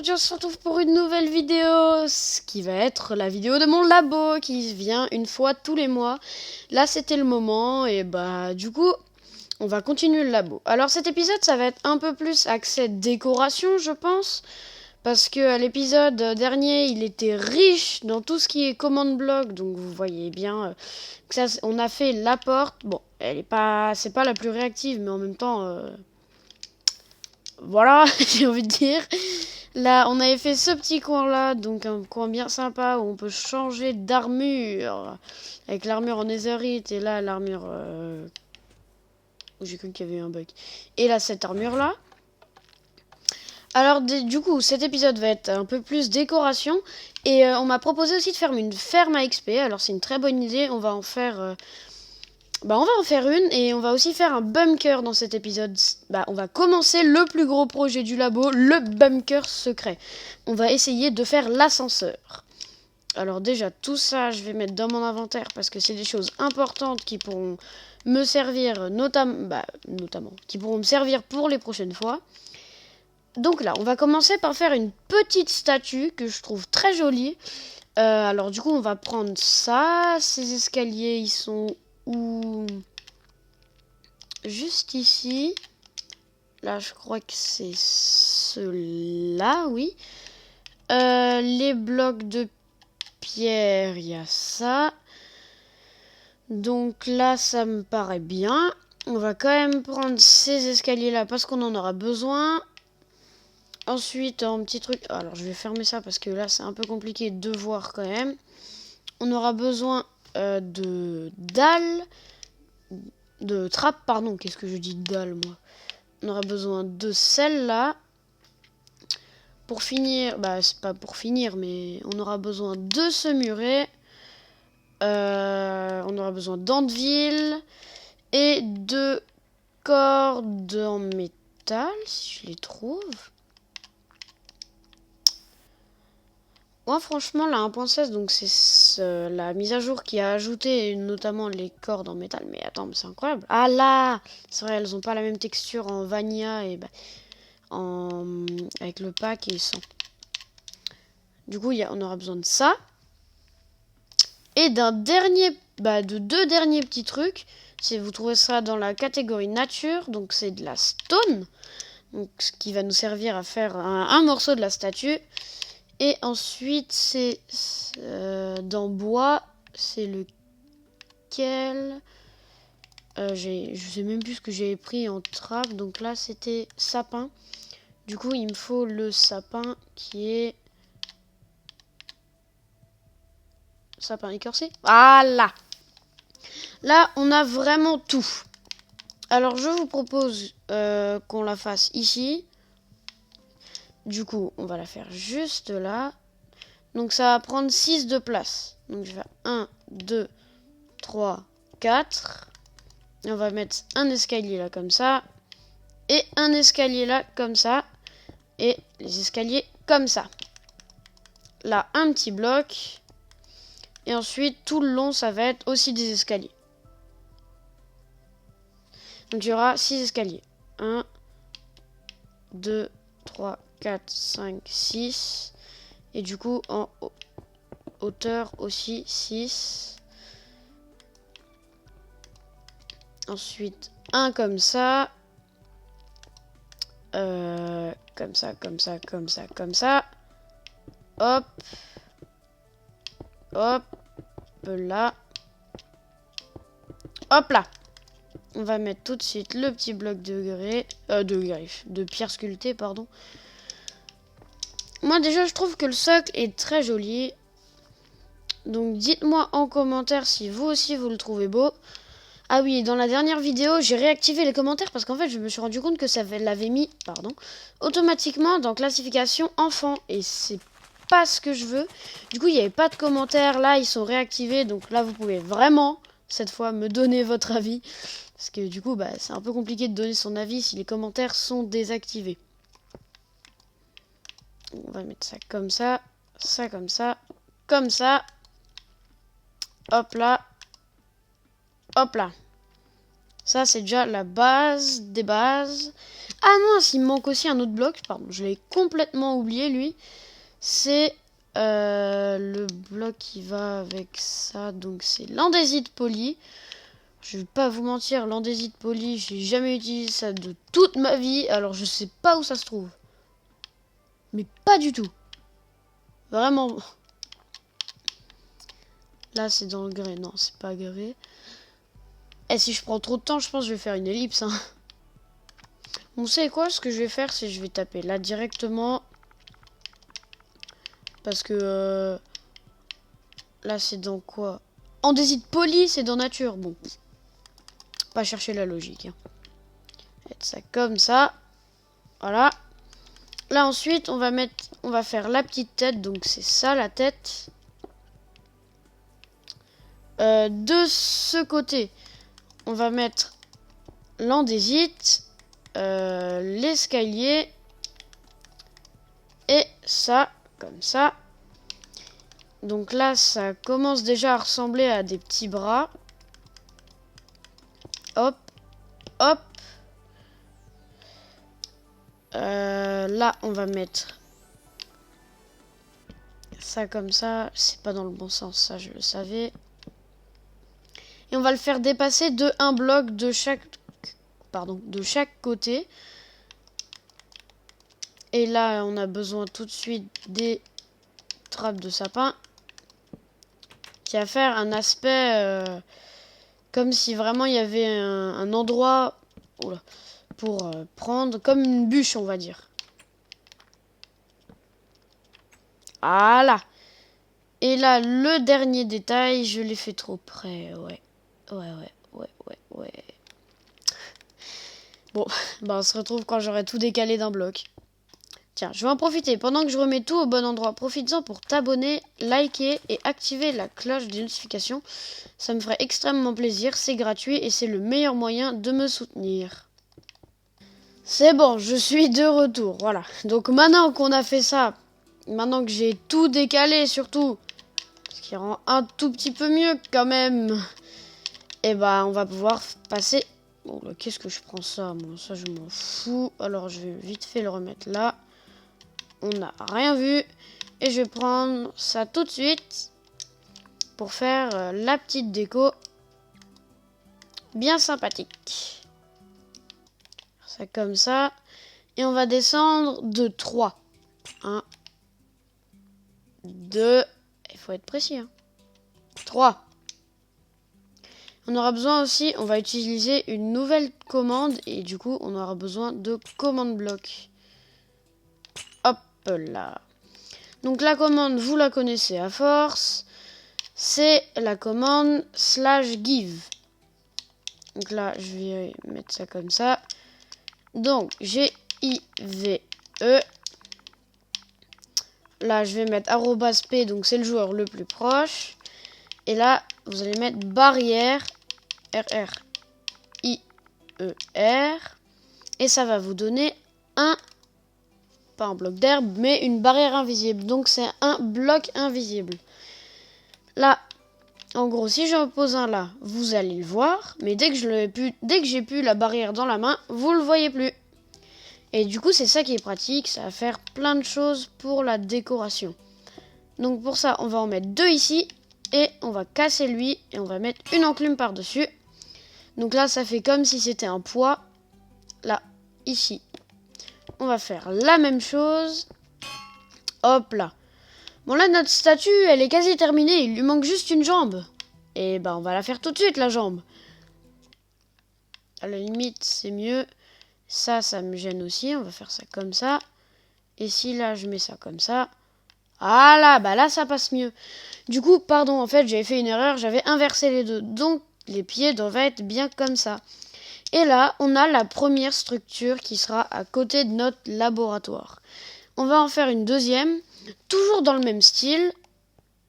aujourd'hui on se retrouve pour une nouvelle vidéo, ce qui va être la vidéo de mon labo qui vient une fois tous les mois. Là c'était le moment et bah du coup on va continuer le labo. Alors cet épisode ça va être un peu plus axé décoration je pense, parce que à l'épisode dernier il était riche dans tout ce qui est command block, donc vous voyez bien que ça, on a fait la porte. Bon, c'est pas la plus réactive mais en même temps... Voilà, j'ai envie de dire. Là, on avait fait ce petit coin-là, donc un coin bien sympa où on peut changer d'armure. Avec l'armure en netherite et là, l'armure... J'ai cru qu'il y avait eu un bug. Et là, cette armure-là. Alors, du coup, cet épisode va être un peu plus décoration. Et on m'a proposé aussi de faire une ferme à XP. Alors, c'est une très bonne idée. On va en faire... on va en faire une et on va aussi faire un bunker dans cet épisode. On va commencer le plus gros projet du labo, le bunker secret. On va essayer de faire l'ascenseur. Alors déjà, tout ça, je vais mettre dans mon inventaire parce que c'est des choses importantes qui pourront me servir, notamment, qui pourront me servir pour les prochaines fois. Donc là, on va commencer par faire une petite statue que je trouve très jolie. Alors du coup, on va prendre ça. Ces escaliers, ils sont... Ou juste ici. Là, je crois que c'est ceux-là, oui. Les blocs de pierre, il y a ça. Donc là, ça me paraît bien. On va quand même prendre ces escaliers-là parce qu'on en aura besoin. Ensuite, un petit truc... Alors, je vais fermer ça parce que là, c'est un peu compliqué de voir quand même. On aura besoin de dalles. De trappe, pardon, qu'est-ce que je dis dalle moi. On aura besoin de celle-là. Pour finir, c'est pas pour finir, mais on aura besoin de ce muret. On aura besoin d'anvil et de cordes en métal, si je les trouve. Moi, franchement, la 1.16, donc c'est la mise à jour qui a ajouté notamment les cordes en métal. Mais attends, mais c'est incroyable. Ah là, c'est vrai, elles ont pas la même texture en vanilla et avec le pack et sans. Du coup, on aura besoin de ça. Et de deux derniers petits trucs. Vous trouvez ça dans la catégorie nature. Donc c'est de la stone. Donc, ce qui va nous servir à faire un morceau de la statue. Et ensuite, c'est dans bois. C'est lequel je sais même plus ce que j'avais pris en trappe. Donc là, c'était sapin. Du coup, il me faut le sapin qui est... Sapin écorcé. Voilà. Là, on a vraiment tout. Alors, je vous propose qu'on la fasse ici. Du coup, on va la faire juste là. Donc, ça va prendre 6 de place. Donc, je vais faire 1, 2, 3, 4. Et on va mettre un escalier là, comme ça. Et un escalier là, comme ça. Et les escaliers comme ça. Là, un petit bloc. Et ensuite, tout le long, ça va être aussi des escaliers. Donc, il y aura 6 escaliers. 1, 2, 3, 4, 5, 6. Et du coup, en hauteur aussi, 6. Ensuite, un comme ça. Comme ça, comme ça, comme ça, comme ça. Hop. Hop. Là. Hop là. On va mettre tout de suite le petit bloc de pierre sculptée, pardon. Moi déjà je trouve que le socle est très joli. Donc dites-moi en commentaire si vous aussi vous le trouvez beau. Ah oui, dans la dernière vidéo, j'ai réactivé les commentaires parce qu'en fait je me suis rendu compte que ça l'avait mis, automatiquement dans classification enfant. Et c'est pas ce que je veux. Du coup il n'y avait pas de commentaires. Là ils sont réactivés. Donc là vous pouvez vraiment, cette fois, me donner votre avis. Parce que du coup c'est un peu compliqué de donner son avis si les commentaires sont désactivés. On va mettre ça comme ça comme ça, comme ça. Hop là. Hop là. Ça, c'est déjà la base des bases. Ah non, il me manque aussi un autre bloc. Pardon, je l'ai complètement oublié, lui. C'est le bloc qui va avec ça. Donc, c'est l'andésite poli. Je vais pas vous mentir, l'andésite poli, j'ai jamais utilisé ça de toute ma vie. Alors, je sais pas où ça se trouve. Mais pas du tout. Vraiment. Là, c'est dans le grès. Non, c'est pas grès. Et si je prends trop de temps, je pense que je vais faire une ellipse. Hein. Vous savez quoi? Ce que je vais faire, c'est que je vais taper là directement. Parce que... là, c'est dans quoi? Andésite poli, c'est dans nature. Bon. Pas chercher la logique. Hein. Mettre ça comme ça. Voilà. Là, ensuite, on va faire la petite tête. Donc, c'est ça, la tête. De ce côté, on va mettre l'andésite, l'escalier et ça, comme ça. Donc là, ça commence déjà à ressembler à des petits bras. Hop, hop. Là, on va mettre ça comme ça. C'est pas dans le bon sens, ça, je le savais. Et on va le faire dépasser de un bloc de chaque côté. Et là, on a besoin tout de suite des trappes de sapin qui va faire un aspect comme si vraiment il y avait un endroit pour prendre comme une bûche, on va dire. Voilà. Et là, le dernier détail, je l'ai fait trop près, ouais. Ouais. Bon, bah on se retrouve quand j'aurai tout décalé d'un bloc. Tiens, je vais en profiter. Pendant que je remets tout au bon endroit, profites-en pour t'abonner, liker et activer la cloche de notification. Ça me ferait extrêmement plaisir, c'est gratuit et c'est le meilleur moyen de me soutenir. C'est bon, je suis de retour, voilà. Donc maintenant qu'on a fait ça, maintenant que j'ai tout décalé surtout, ce qui rend un tout petit peu mieux quand même, et bah on va pouvoir passer... Bon, bah, qu'est-ce que je prends ça? Moi, ça je m'en fous. Alors je vais vite fait le remettre là. On n'a rien vu. Et je vais prendre ça tout de suite pour faire la petite déco bien sympathique. Ça comme ça. Et on va descendre de 3. 1, 2. Il faut être précis. Hein. 3. On aura besoin aussi, on va utiliser une nouvelle commande. Et du coup, on aura besoin de commande bloc. Hop là. Donc la commande, vous la connaissez à force. C'est la commande /give. Donc là, je vais mettre ça comme ça. Donc, G-I-V-E. Là, je vais mettre @p, donc c'est le joueur le plus proche. Et là, vous allez mettre barrière, R-R-I-E-R. Et ça va vous donner pas un bloc d'herbe, mais une barrière invisible. Donc, c'est un bloc invisible. Là, en gros, si j'en pose un là, vous allez le voir. Mais dès que j'ai plus la barrière dans la main, vous le voyez plus. Et du coup, c'est ça qui est pratique. Ça va faire plein de choses pour la décoration. Donc pour ça, on va en mettre 2 ici. Et on va casser lui. Et on va mettre une enclume par-dessus. Donc là, ça fait comme si c'était un poids. Là, ici. On va faire la même chose. Hop là. Bon là, notre statue, elle est quasi terminée. Il lui manque juste une jambe. Et ben, on va la faire tout de suite, la jambe. À la limite, c'est mieux. Ça me gêne aussi. On va faire ça comme ça. Et si là, je mets ça comme ça. Voilà, bah là, ça passe mieux. Du coup, pardon, en fait, j'avais fait une erreur. J'avais inversé les deux. Donc, les pieds doivent être bien comme ça. Et là, on a la première structure qui sera à côté de notre laboratoire. On va en faire une deuxième. Toujours dans le même style.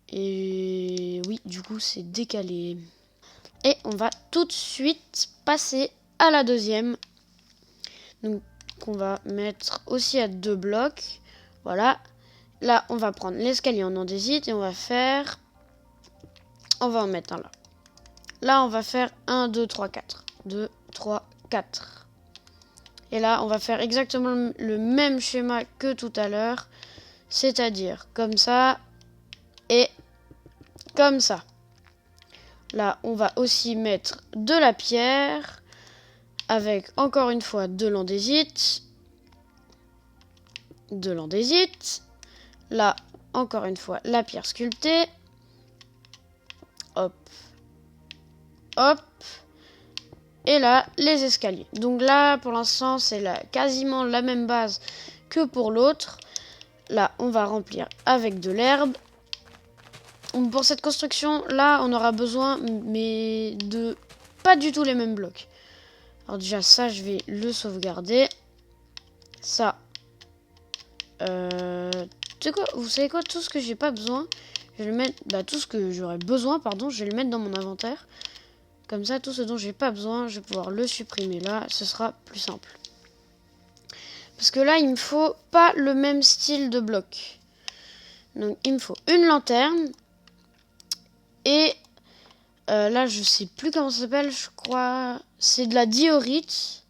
Et oui, du coup, c'est décalé. Et on va tout de suite passer à la deuxième. Donc, on va mettre aussi à 2 blocs. Voilà. Là, on va prendre l'escalier en andésite et on va faire... On va en mettre un là. Là, on va faire 1, 2, 3, 4. 2, 3, 4. Et là, on va faire exactement le même schéma que tout à l'heure. C'est-à-dire comme ça et comme ça. Là, on va aussi mettre de la pierre avec encore une fois de l'andésite. De l'andésite. Là, encore une fois, la pierre sculptée. Hop. Hop. Et là, les escaliers. Donc là, pour l'instant, c'est quasiment la même base que pour l'autre. Là, on va remplir avec de l'herbe. Pour cette construction, là, on aura besoin, mais de pas du tout les mêmes blocs. Alors déjà, ça, je vais le sauvegarder. Ça. Vous savez quoi? Tout ce que j'ai pas besoin, je vais le mettre... tout ce que j'aurais besoin, pardon, je vais le mettre dans mon inventaire. Comme ça, tout ce dont j'ai pas besoin, je vais pouvoir le supprimer là. Ce sera plus simple. Parce que là, il me faut pas le même style de bloc. Donc, il me faut une lanterne. Et là, je sais plus comment ça s'appelle. Je crois... C'est de la diorite.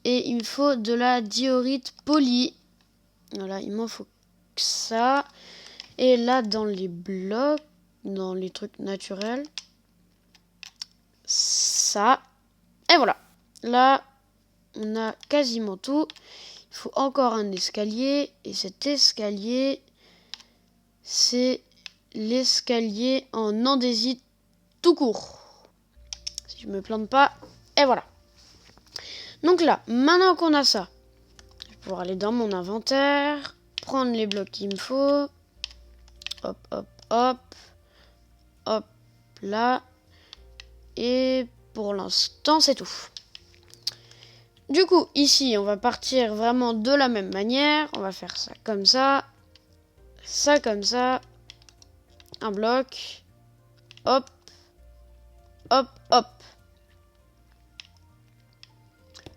Et il me faut de la diorite polie. Voilà, il m'en faut que ça. Et là, dans les blocs, dans les trucs naturels... ça. Et voilà. Là, on a quasiment tout. Il faut encore un escalier. Et cet escalier, c'est l'escalier en andésite tout court. Si je me plante pas. Et voilà. Donc là, maintenant qu'on a ça, je vais pouvoir aller dans mon inventaire. Prendre les blocs qu'il me faut. Hop, hop, hop. Hop, là. Et pour l'instant, c'est tout. Du coup, ici, on va partir vraiment de la même manière. On va faire ça comme ça. Ça comme ça. Un bloc. Hop. Hop, hop.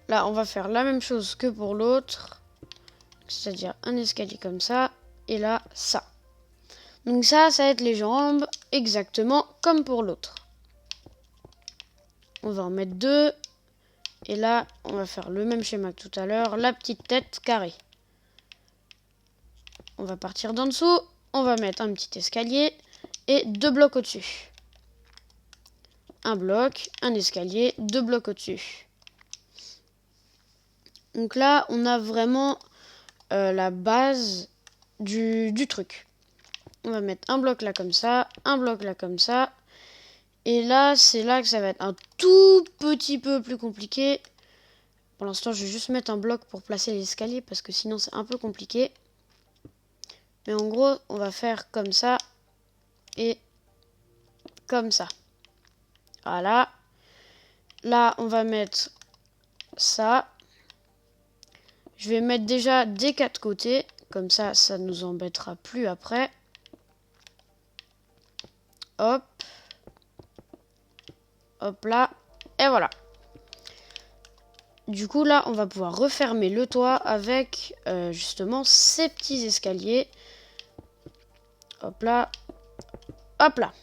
Là, on va faire la même chose que pour l'autre. C'est-à-dire un escalier comme ça. Et là, ça. Donc ça va être les jambes. Exactement comme pour l'autre. On va en mettre 2. Et là, on va faire le même schéma que tout à l'heure. La petite tête carrée. On va partir d'en dessous. On va mettre un petit escalier. Et 2 blocs au-dessus. Un bloc, un escalier, 2 blocs au-dessus. Donc là, on a vraiment la base du truc. On va mettre un bloc là comme ça. Un bloc là comme ça. Et là, c'est là que ça va être un tout petit peu plus compliqué. Pour l'instant, je vais juste mettre un bloc pour placer l'escalier parce que sinon, c'est un peu compliqué. Mais en gros, on va faire comme ça et comme ça. Voilà. Là, on va mettre ça. Je vais mettre déjà des 4 côtés. Comme ça, ça ne nous embêtera plus après. Hop. Hop là. Et voilà. Du coup, là, on va pouvoir refermer le toit avec justement ces petits escaliers. Hop là. Hop là.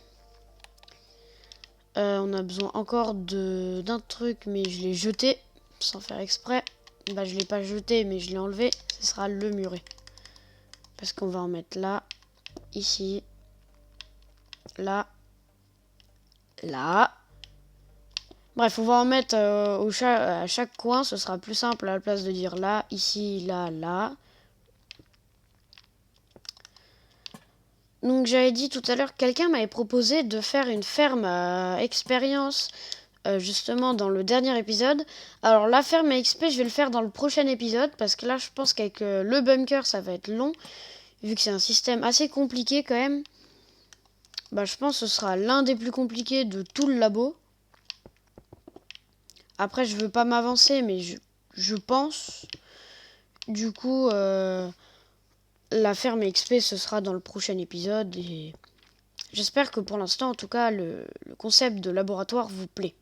On a besoin encore d'un truc, mais je l'ai jeté sans faire exprès. Bah, je l'ai pas jeté, mais je l'ai enlevé. Ce sera le muret. Parce qu'on va en mettre là, ici, là, là. Bref, on va en mettre à chaque coin. Ce sera plus simple à la place de dire là, ici, là, là. Donc j'avais dit tout à l'heure, quelqu'un m'avait proposé de faire une ferme à expérience justement dans le dernier épisode. Alors la ferme à XP, je vais le faire dans le prochain épisode parce que là je pense qu'avec le bunker ça va être long. Vu que c'est un système assez compliqué quand même. Bah je pense que ce sera l'un des plus compliqués de tout le labo. Après je veux pas m'avancer mais je pense. Du coup... la ferme XP, ce sera dans le prochain épisode. Et j'espère que pour l'instant, en tout cas, le concept de laboratoire vous plaît.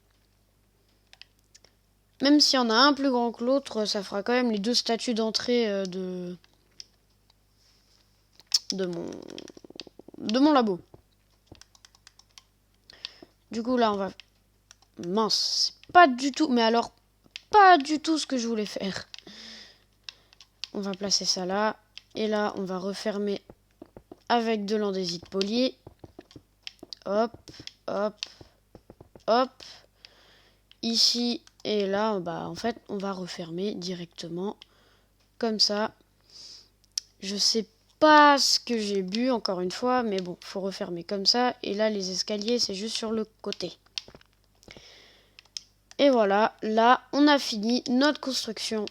Même s'il y en a un plus grand que l'autre, ça fera quand même les 2 statues d'entrée de mon labo. Du coup, là, on va... Mince, c'est pas du tout... Mais alors, pas du tout ce que je voulais faire. On va placer ça là. Et là, on va refermer avec de l'andésite poli. Hop, hop, hop. Ici et là, bah, en fait, on va refermer directement. Comme ça. Je sais pas ce que j'ai bu, encore une fois. Mais bon, faut refermer comme ça. Et là, les escaliers, c'est juste sur le côté. Et voilà, là, on a fini notre construction.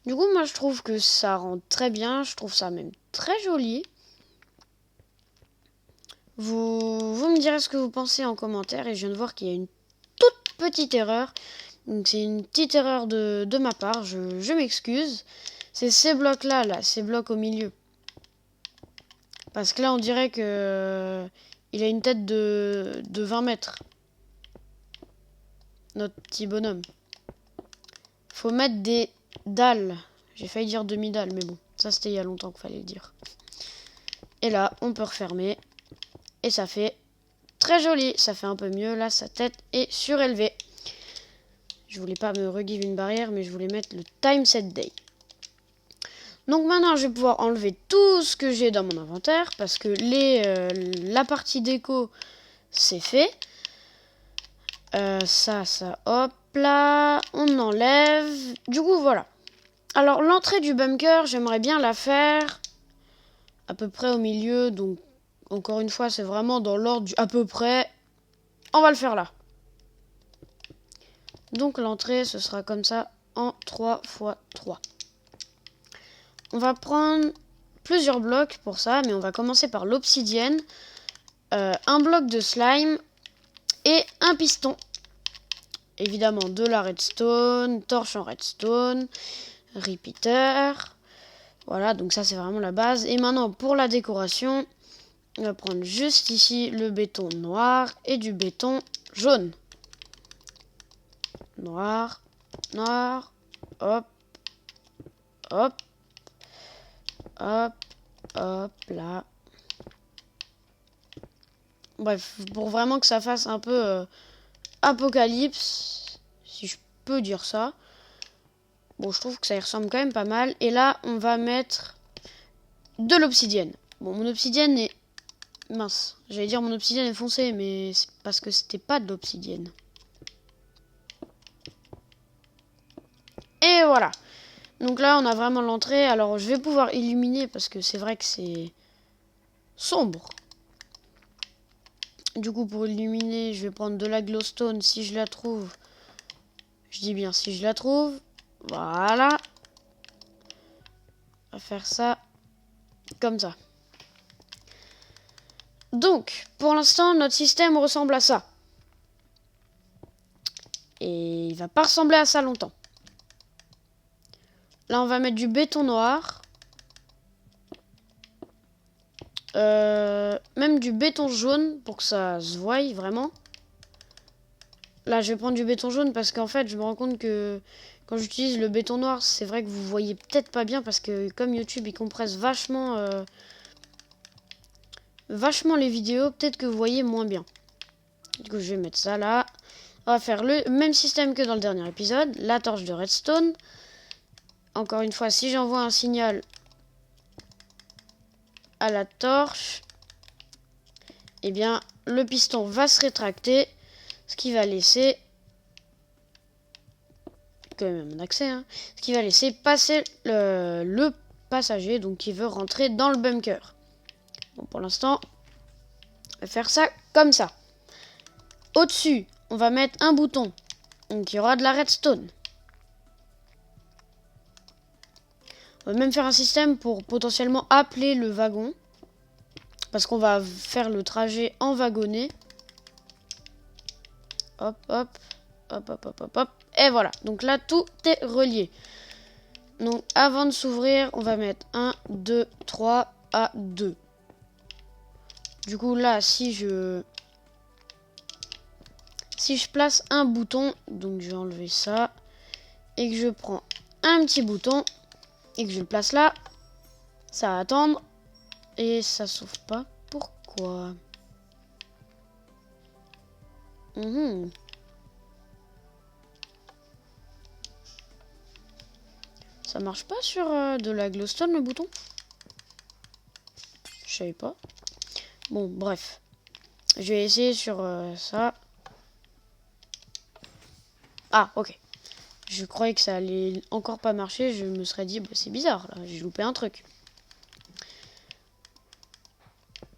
Du coup, moi, je trouve que ça rend très bien. Je trouve ça même très joli. Vous me direz ce que vous pensez en commentaire. Et je viens de voir qu'il y a une toute petite erreur. Donc, c'est une petite erreur de ma part. Je m'excuse. C'est ces blocs-là, là, ces blocs au milieu. Parce que là, on dirait que il a une tête de 20 mètres. Notre petit bonhomme. Faut mettre des dalles. J'ai failli dire demi-dalle, mais bon. Ça, c'était il y a longtemps qu'il fallait le dire. Et là, on peut refermer. Et ça fait très joli. Ça fait un peu mieux. Là, sa tête est surélevée. Je voulais pas me regive une barrière, mais je voulais mettre le time set day. Donc maintenant, je vais pouvoir enlever tout ce que j'ai dans mon inventaire. Parce que la partie déco, c'est fait. Ça, hop là. On enlève. Du coup, voilà. Alors, l'entrée du bunker, j'aimerais bien la faire à peu près au milieu. Donc, encore une fois, c'est vraiment dans l'ordre du à peu près. On va le faire là. Donc, l'entrée, ce sera comme ça en 3 x 3. On va prendre plusieurs blocs pour ça, mais on va commencer par l'obsidienne, un bloc de slime et un piston. Évidemment, de la redstone, torche en redstone, repeater. Voilà, donc ça c'est vraiment la base. Et maintenant pour la décoration, on va prendre juste ici le béton noir et du béton jaune. Noir, noir, hop, hop, hop, hop, là. Bref, pour vraiment que ça fasse un peu apocalypse, si je peux dire ça. Bon, je trouve que ça y ressemble quand même pas mal. Et là, on va mettre de l'obsidienne. Bon, mon obsidienne est... Mince, j'allais dire mon obsidienne est foncée, mais c'est parce que c'était pas de l'obsidienne. Et voilà. Donc là, on a vraiment l'entrée. Alors, je vais pouvoir illuminer parce que c'est vrai que c'est sombre. Du coup, pour illuminer, je vais prendre de la glowstone si je la trouve. Je dis bien si je la trouve. Voilà. On va faire ça comme ça. Donc, pour l'instant, notre système ressemble à ça. Et il va pas ressembler à ça longtemps. Là, on va mettre du béton noir. Même du béton jaune pour que ça se voie vraiment. Là, je vais prendre du béton jaune parce qu'en fait, je me rends compte que quand j'utilise le béton noir, c'est vrai que vous voyez peut-être pas bien parce que comme YouTube, il compresse vachement les vidéos, peut-être que vous voyez moins bien. Du coup, je vais mettre ça là. On va faire le même système que dans le dernier épisode, la torche de redstone. Encore une fois, si j'envoie un signal à la torche, eh bien, le piston va se rétracter, ce qui va laisser quand même un accès, hein, ce qui va laisser passer le passager, donc qui veut rentrer dans le bunker. Bon, pour l'instant, on va faire ça comme ça. Au-dessus, on va mettre un bouton, donc il y aura de la redstone. On va même faire un système pour potentiellement appeler le wagon. Parce qu'on va faire le trajet en wagonnet. Hop, hop, hop, hop, hop, hop, hop. Et voilà. Donc là, tout est relié. Donc avant de s'ouvrir, on va mettre 1, 2, 3 à 2. Du coup, là, si je place un bouton, donc je vais enlever ça, et que je prends un petit bouton, et que je le place là, ça va attendre. Et ça s'ouvre pas. Pourquoi? Ça marche pas sur de la glowstone le bouton? Je savais pas. Bon, bref. Je vais essayer sur ça. Ah, ok. Je croyais que ça allait encore pas marcher. Je me serais dit, bah, c'est bizarre, là. J'ai loupé un truc.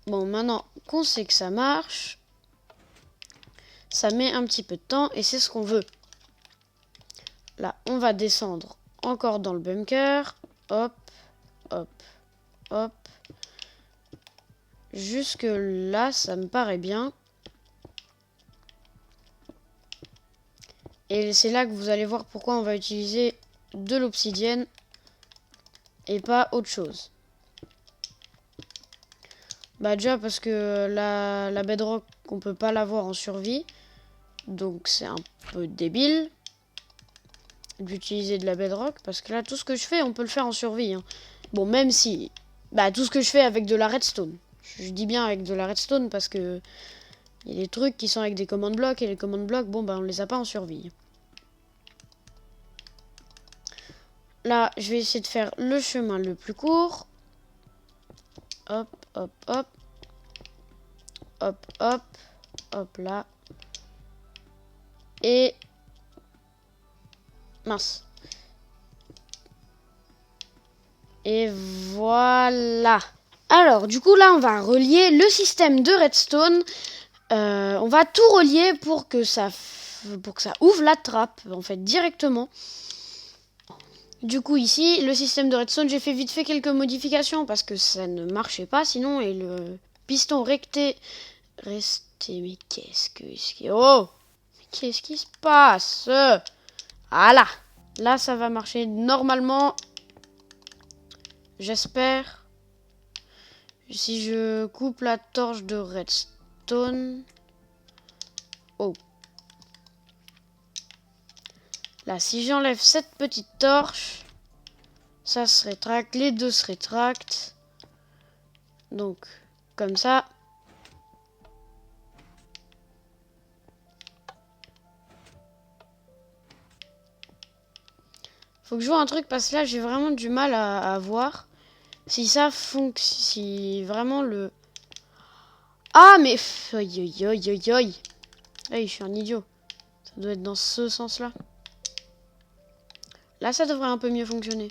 Bon, maintenant qu'on sait que ça marche, ça met un petit peu de temps et c'est ce qu'on veut. Là, on va descendre encore dans le bunker. Hop, hop, hop. Jusque là, ça me paraît bien. Et c'est là que vous allez voir pourquoi on va utiliser de l'obsidienne et pas autre chose. Bah déjà parce que la bedrock, on peut pas l'avoir en survie. Donc c'est un peu débile d'utiliser de la bedrock. Parce que là, tout ce que je fais, on peut le faire en survie. Hein. Bon, même si... Bah tout ce que je fais avec de la redstone. Je dis bien avec de la redstone parce que... Il y a des trucs qui sont avec des command blocks. Et les command blocks, bon bah on les a pas en survie. Là, je vais essayer de faire le chemin le plus court. Hop, hop, hop. Hop, hop. Hop là. Et... Mince. Et voilà. Alors, du coup, là, on va relier le système de redstone. On va tout relier pour que ça ouvre la trappe, en fait, directement. Du coup, ici, le système de redstone, j'ai fait vite fait quelques modifications parce que ça ne marchait pas sinon. Et le piston resté... Mais qu'est-ce que... Oh! Mais qu'est-ce qui se passe? Voilà! Là, ça va marcher normalement. J'espère. Si je coupe la torche de redstone... Oh! Là, si j'enlève cette petite torche, ça se rétracte, les deux se rétractent. Donc, comme ça. Faut que je vois un truc parce que là, j'ai vraiment du mal à voir si ça fonctionne, si vraiment le... Ah, mais... Aïe, aïe, aïe, aïe, aïe. Aïe, je suis un idiot. Ça doit être dans ce sens-là. Là, ça devrait un peu mieux fonctionner.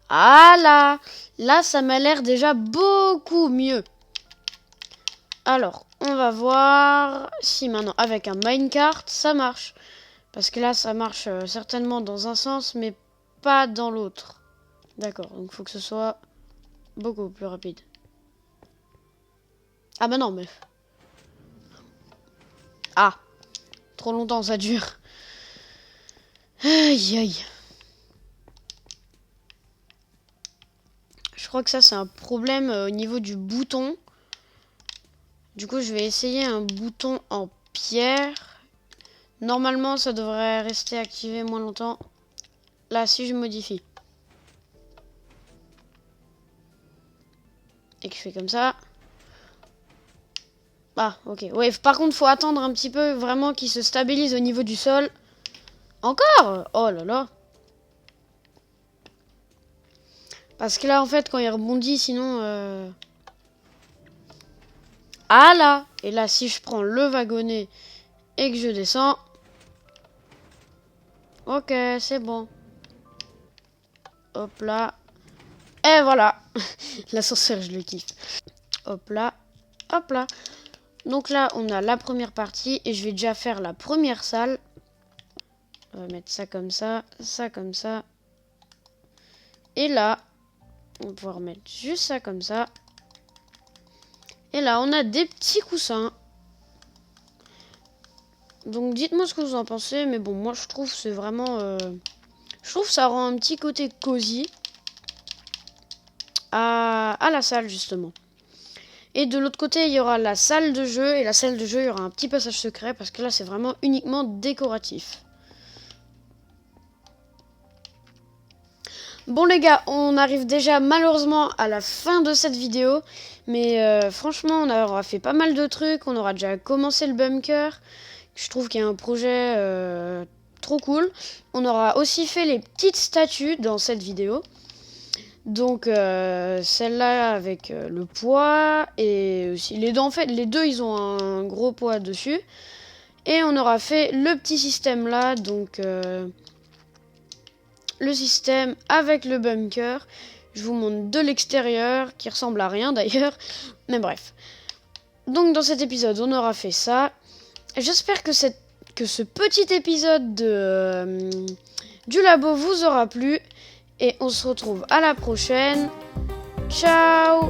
Ah là! Là, ça m'a l'air déjà beaucoup mieux. Alors, on va voir si maintenant, avec un minecart, ça marche. Parce que là, ça marche certainement dans un sens, mais pas dans l'autre. D'accord, donc il faut que ce soit beaucoup plus rapide. Ah bah non, mais... Ah! Trop longtemps, ça dure. Aïe, aïe. Je crois que ça, c'est un problème au niveau du bouton. Du coup, je vais essayer un bouton en pierre. Normalement, ça devrait rester activé moins longtemps. Là, si je modifie. Et que je fais comme ça. Ah, ok. Ouais, par contre, faut attendre un petit peu vraiment qu'il se stabilise au niveau du sol. Encore? Oh là là. Parce que là, en fait, quand il rebondit, sinon... Ah là! Et là, si je prends le wagonnet et que je descends... Ok, c'est bon. Hop là. Et voilà. L'ascenseur, je le kiffe. Hop là. Hop là. Donc là, on a la première partie. Et je vais déjà faire la première salle. On va mettre ça comme ça. Ça comme ça. Et là, on va pouvoir mettre juste ça comme ça. Et là, on a des petits coussins. Donc dites-moi ce que vous en pensez. Mais bon, moi, je trouve c'est vraiment... Je trouve que ça rend un petit côté cosy à la salle, justement. Et de l'autre côté, il y aura la salle de jeu. Et la salle de jeu, il y aura un petit passage secret. Parce que là, c'est vraiment uniquement décoratif. Bon les gars, on arrive déjà malheureusement à la fin de cette vidéo. Mais franchement, on aura fait pas mal de trucs. On aura déjà commencé le bunker. Je trouve qu'il y a un projet trop cool. On aura aussi fait les petites statues dans cette vidéo. Donc celle-là avec le poids et aussi les deux, en fait les deux ils ont un gros poids dessus. Et on aura fait le petit système là, donc le système avec le bunker. Je vous montre de l'extérieur, qui ressemble à rien d'ailleurs, mais bref. Donc dans cet épisode on aura fait ça. J'espère que ce petit épisode du labo vous aura plu. Et on se retrouve à la prochaine. Ciao!